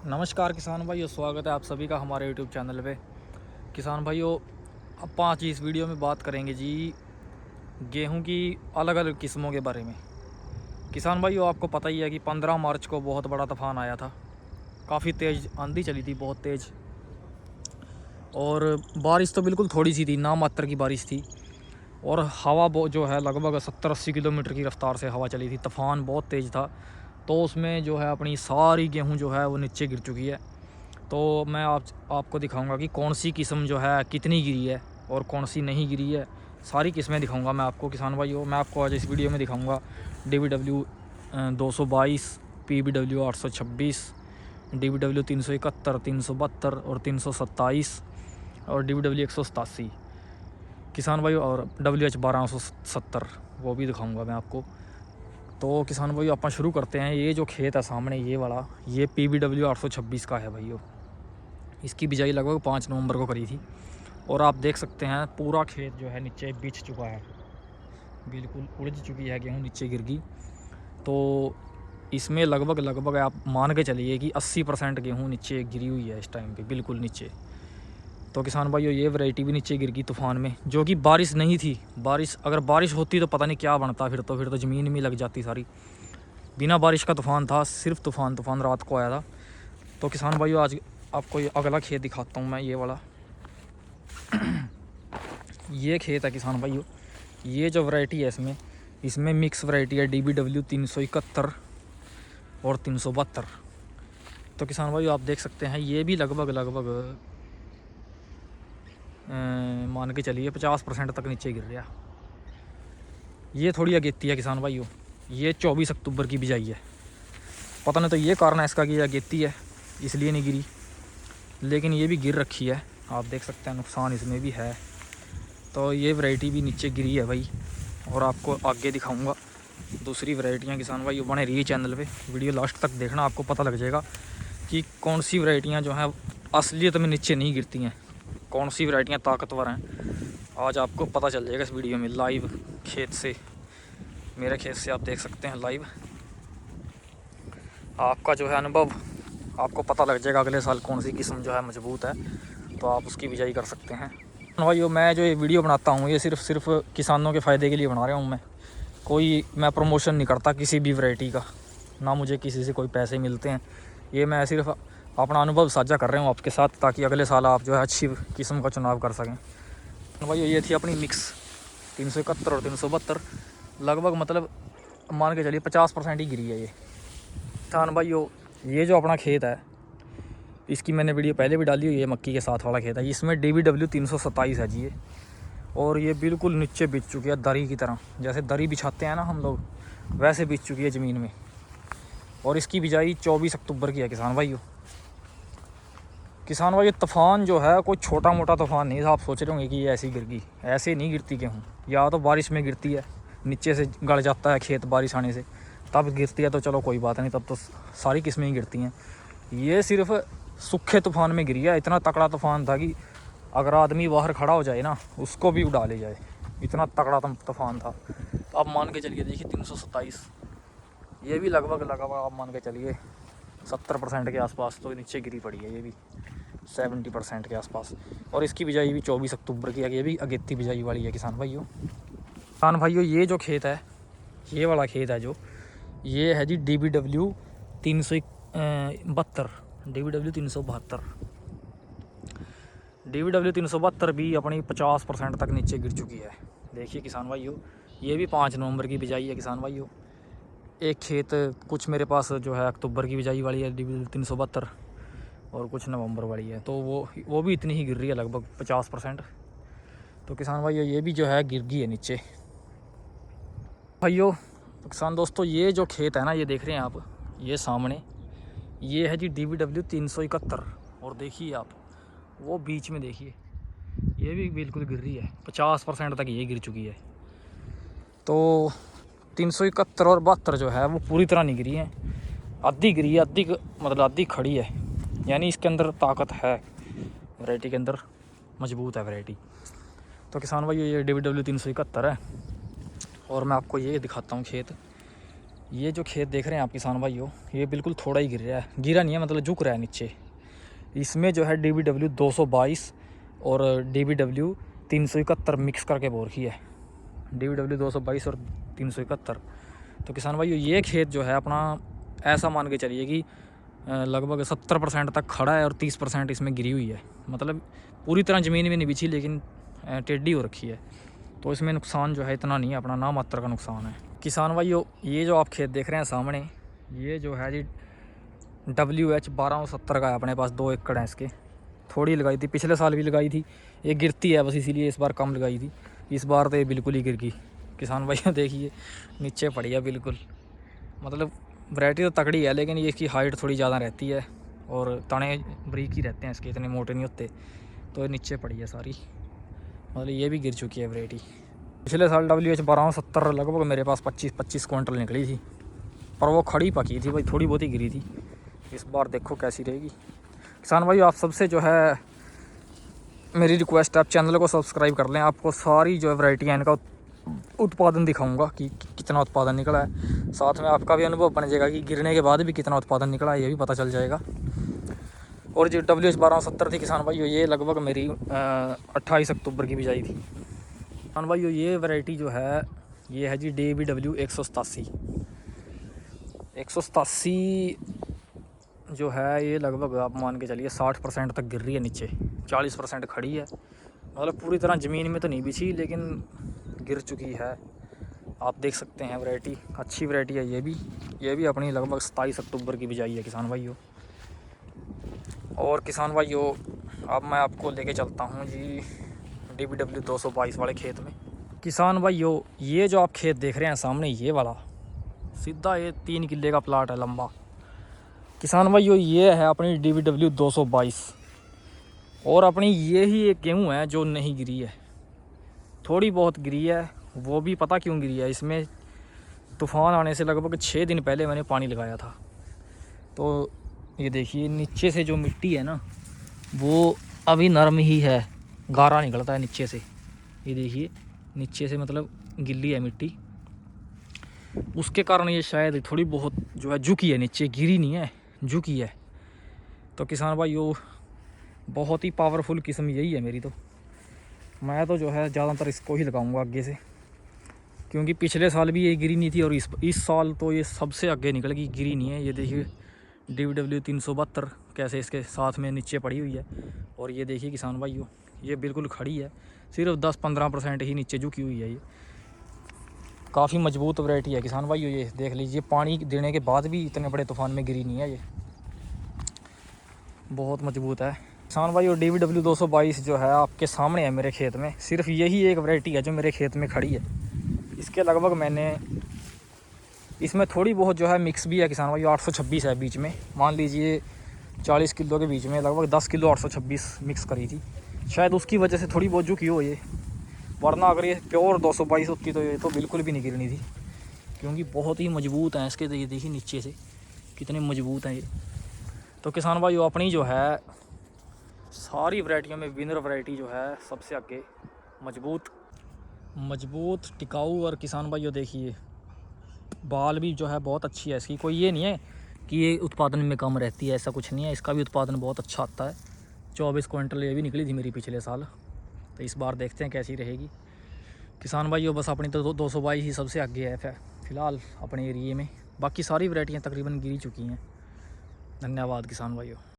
नमस्कार किसान भाइयों, स्वागत है आप सभी का हमारे यूट्यूब चैनल पे। किसान भाइयों, अब आज इस वीडियो में बात करेंगे जी गेहूं की अलग अलग किस्मों के बारे में। किसान भाइयों, आपको पता ही है कि 15 मार्च को बहुत बड़ा तूफान आया था। काफ़ी तेज़ आंधी चली थी, बहुत तेज़। और बारिश तो बिल्कुल थोड़ी सी थी, नाम मात्र की बारिश थी। और हवा जो है लगभग 70-80 किलोमीटर की रफ़्तार से हवा चली थी। तूफान बहुत तेज़ था, तो उसमें जो है अपनी सारी गेहूँ जो है वो नीचे गिर चुकी है। तो मैं आपको दिखाऊंगा कि कौन सी किस्म जो है कितनी गिरी है और कौन सी नहीं गिरी है। सारी किस्में दिखाऊंगा मैं आपको किसान भाइयों। मैं आपको आज इस वीडियो में दिखाऊंगा DBW 222, PBW 826, DBW 371, 372 और 327 और DBW 187 किसान भाइयों, और WH 1270 वो भी दिखाऊंगा मैं आपको। तो किसान भाइयों, अपन शुरू करते हैं। ये जो खेत है सामने, ये वाला, ये PBW 826 का है भाइयों। इसकी बिजाई लगभग 5 नवंबर को करी थी। और आप देख सकते हैं पूरा खेत जो है नीचे बिछ चुका है, बिल्कुल उलझ चुकी है गेहूँ, नीचे गिर गई। तो इसमें लगभग आप मान के चलिए कि 80% गेहूँ नीचे गिरी हुई है इस टाइम पे, बिल्कुल नीचे। तो किसान भाइयों, ये वैरायटी भी नीचे गिर गई तूफ़ान में, जो कि बारिश नहीं थी। अगर बारिश होती तो पता नहीं क्या बनता, फिर तो ज़मीन में लग जाती सारी। बिना बारिश का तूफ़ान था, सिर्फ तूफ़ान रात को आया था। तो किसान भाइयों, आज आपको ये अगला खेत दिखाता हूँ मैं, ये वाला। ये खेत है किसान भाइयों। ये जो वैरायटी है इसमें मिक्स वैरायटी है, DBW 371 और 372। तो किसान भाइयों, आप देख सकते हैं ये भी लगभग मान के चलिए 50% तक नीचे गिर रहा। ये थोड़ी अगेती है किसान भाइयों। ये 24 अक्टूबर की बिजाई है। पता नहीं तो ये कारण है इसका कि ये अगेती है, इसलिए नहीं गिरी, लेकिन ये भी गिर रखी है। आप देख सकते हैं नुकसान इसमें भी है। तो ये वैरायटी भी नीचे गिरी है भाई। और आपको आगे दिखाऊंगा दूसरी वैरायटियाँ किसान भाई। बने रहिए चैनल पे, वीडियो लास्ट तक देखना, आपको पता लग जाएगा कि कौन सी वैरायटियाँ जो हैं असलियत में नीचे नहीं गिरती हैं, कौन सी वैरायटियाँ ताकतवर हैं। आज आपको पता चल जाएगा इस वीडियो में, लाइव खेत से, मेरे खेत से आप देख सकते हैं लाइव। आपका जो है अनुभव, आपको पता लग जाएगा अगले साल कौन सी किस्म जो है मजबूत है, तो आप उसकी बिजाई कर सकते हैं। भाई मैं जो ये वीडियो बनाता हूँ, ये सिर्फ किसानों के फ़ायदे के लिए बना रहा हूँ मैं प्रमोशन नहीं करता किसी भी वैरायटी का, ना मुझे किसी से कोई पैसे मिलते हैं। ये मैं सिर्फ अपना अनुभव साझा कर रहा हूँ आपके साथ, ताकि अगले साल आप जो है अच्छी किस्म का चुनाव कर सकें। भाई ये थी अपनी मिक्स 371 और 372। लगभग मतलब मान के चलिए 50% ही गिरी है ये। किसान भाइयों, ये जो अपना खेत है, इसकी मैंने वीडियो पहले भी डाली हुई है, मक्की के साथ वाला खेत है। इसमें DBW 327 है जी ये। और ये बिल्कुल नीचे बिछ चुकी है दरी की तरह, जैसे दरी बिछाते हैं ना हम लोग, वैसे बिछ चुकी है ज़मीन में। और इसकी बिजाई 24 अक्टूबर की है किसान भाइयों। किसान भाई, तूफ़ान जो है कोई छोटा मोटा तूफ़ान नहीं था। आप सोच रहे होंगे कि ये ऐसी गिर गई, ऐसे नहीं गिरती गेहूँ। या तो बारिश में गिरती है, नीचे से गड़ जाता है खेत बारिश आने से, तब गिरती है, तो चलो कोई बात नहीं, तब तो सारी किस्में ही गिरती हैं। ये सिर्फ सूखे तूफ़ान में गिरी है। इतना तगड़ा तूफ़ान था कि अगर आदमी बाहर खड़ा हो जाए ना, उसको भी उड़ा ले जाए, इतना तगड़ा तूफ़ान था। तो आप मान के चलिए, देखिए 327, ये भी लगभग आप मान के चलिए 70% के आसपास तो नीचे गिरी पड़ी है, ये भी 70% के आसपास। और इसकी बिजाई भी 24 अक्टूबर की है। ये भी अगेती बिजाई वाली है किसान भाइयों, ये जो खेत है, ये वाला खेत है जो, ये है जी DBW 372, DBW 372। DBW 372 भी अपनी 50% तक नीचे गिर चुकी है। देखिए किसान भाइयों, ये भी 5 नवंबर की बिजाई है किसान भाइयों। एक खेत कुछ मेरे पास जो है अक्टूबर की बिजाई वाली है DBW 372, और कुछ नवंबर वाली है। तो वो भी इतनी ही गिर रही है, लगभग 50%। तो किसान भाइयों, ये भी जो है गिर गई है नीचे भाइयों। तो किसान दोस्तों, ये जो खेत है ना, ये देख रहे हैं आप, ये सामने, ये है जी DBW 371। और देखिए आप, वो बीच में देखिए, ये भी बिल्कुल गिर रही है, 50% तक ये गिर चुकी है। तो 371 और 72 जो है वो पूरी तरह नहीं गिरी है, आधी गिरी है, मतलब आधी खड़ी है। यानी इसके अंदर ताकत है, वैरायटी के अंदर मजबूत है वैरायटी। तो किसान भाई, ये DBW 371 है। और मैं आपको ये दिखाता हूँ खेत, ये जो खेत देख रहे हैं आप किसान भाइयों, ये बिल्कुल थोड़ा ही गिर रहा है, गिरा नहीं है मतलब झुक रहा है नीचे। इसमें जो है DBW 222 और DBW 371 मिक्स करके बो रखी है, DBW 222 और 371। तो किसान भाइयों ये खेत जो है अपना ऐसा मान के चलिए कि लगभग 70% तक खड़ा है और 30% इसमें गिरी हुई है। मतलब पूरी तरह ज़मीन में नहीं बिछी लेकिन टेढ़ी हो रखी है। तो इसमें नुकसान जो है इतना नहीं है, अपना नाम मात्र का नुकसान है। किसान भाइयों ये जो आप खेत देख रहे हैं सामने, ये जो है जी WH 1270 का है अपने पास, 2 एकड़ है इसके। थोड़ी लगाई थी, पिछले साल भी लगाई थी, ये गिरती है बस इसीलिए इस बार कम लगाई थी। इस बार तो ये बिल्कुल ही गिर गई किसान भाइयों, देखिए नीचे पड़ी है बिल्कुल। मतलब वैरायटी तो तगड़ी है लेकिन ये इसकी हाइट थोड़ी ज़्यादा रहती है और तने बारीक ही रहते हैं इसके, इतने मोटे नहीं होते। तो ये नीचे पड़ी है सारी, मतलब ये भी गिर चुकी है वैरायटी। पिछले साल WH 1270 लगभग मेरे पास 25 क्विंटल निकली थी, पर वो खड़ी पकी थी भाई, थोड़ी बहुत ही गिरी थी। इस बार देखो कैसी रहेगी। किसान भाई आप सबसे जो है मेरी रिक्वेस्ट है, आप चैनल को सब्सक्राइब कर लें। आपको सारी जो है वैरायटी है इनका उत्पादन दिखाऊंगा कि कितना उत्पादन निकला है। साथ में आपका भी अनुभव बन जाएगा कि गिरने के बाद भी कितना उत्पादन निकला है, ये भी पता चल जाएगा। और जो WH 1270 थी किसान भाई, ये लगभग मेरी 28 अक्टूबर की बिजाई थी। किसान भाई ये वैरायटी जो है ये है जी DBW 187 जो है। ये लगभग आप मान के चलिए 60% तक गिर रही है नीचे, 40% खड़ी है। मतलब पूरी तरह ज़मीन में तो नहीं बिछी लेकिन गिर चुकी है। आप देख सकते हैं वैरायटी अच्छी वैरायटी है। ये भी अपनी लगभग 27 अक्टूबर की बिजाई है किसान भाइयों। और किसान भाइयों अब मैं आपको लेके चलता हूँ जी DBW 222 वाले खेत में। किसान भाइयों ये जो आप खेत देख रहे हैं सामने, ये वाला सीधा ये 3 किले का प्लाट है लंबा। किसान भाइयों ये है अपनी DBW 222 और अपनी ये ही एक गेहूँ है जो नहीं गिरी है, थोड़ी बहुत गिरी है। वो भी पता क्यों गिरी है, इसमें तूफ़ान आने से लगभग 6 दिन पहले मैंने पानी लगाया था। तो ये देखिए नीचे से जो मिट्टी है ना वो अभी नरम ही है, गारा निकलता है नीचे से। ये देखिए नीचे से मतलब गिल्ली है मिट्टी, उसके कारण ये शायद थोड़ी बहुत जो है झुकी है नीचे, गिरी नहीं है, झुकी है। तो किसान भाइयों बहुत ही पावरफुल किस्म यही है मेरी। तो मैं तो जो है ज़्यादातर इसको ही लगाऊंगा आगे से, क्योंकि पिछले साल भी ये गिरी नहीं थी और इस साल तो ये सबसे आगे निकल गई, गिरी नहीं है। ये देखिए DBW 372 कैसे इसके साथ में नीचे पड़ी हुई है। और ये देखिए किसान भाइयों ये बिल्कुल खड़ी है, सिर्फ 10-15% ही नीचे झुकी हुई है। ये काफ़ी मजबूत वैरायटी है किसान भाइयों। ये देख लीजिए पानी देने के बाद भी इतने बड़े तूफान में गिरी नहीं है, ये बहुत मजबूत है किसान भाई। और DBW 222 जो है आपके सामने है मेरे खेत में, सिर्फ यही एक वैरायटी है जो मेरे खेत में खड़ी है। इसके लगभग मैंने इसमें थोड़ी बहुत जो है मिक्स भी है किसान भाई, 826 है बीच में, मान लीजिए 40 किलो के बीच में लगभग 10 किलो 826 मिक्स करी थी। शायद उसकी वजह से थोड़ी बहुत झुकी हो ये, वरना अगर ये प्योर 222 होती तो ये तो बिल्कुल भी नहीं गिरनी थी, क्योंकि बहुत ही मजबूत हैं इसके। ये देखिए नीचे से कितने मजबूत हैं ये। तो किसान भाई अपनी जो है सारी वैरायटियों में विनर वैरायटी जो है सबसे आगे, मजबूत टिकाऊ। और किसान भाइयों देखिए बाल भी जो है बहुत अच्छी है इसकी, कोई ये नहीं है कि ये उत्पादन में कम रहती है, ऐसा कुछ नहीं है। इसका भी उत्पादन बहुत अच्छा आता है। 24 क्विंटल ये भी निकली थी मेरी पिछले साल, तो इस बार देखते हैं कैसी रहेगी। किसान भाइयों बस अपनी तो 222 ही सबसे आगे है फ़िलहाल अपने एरिए में, बाकी सारी वैरायटियाँ तकरीबन गिरी चुकी हैं। धन्यवाद किसान भाइयों।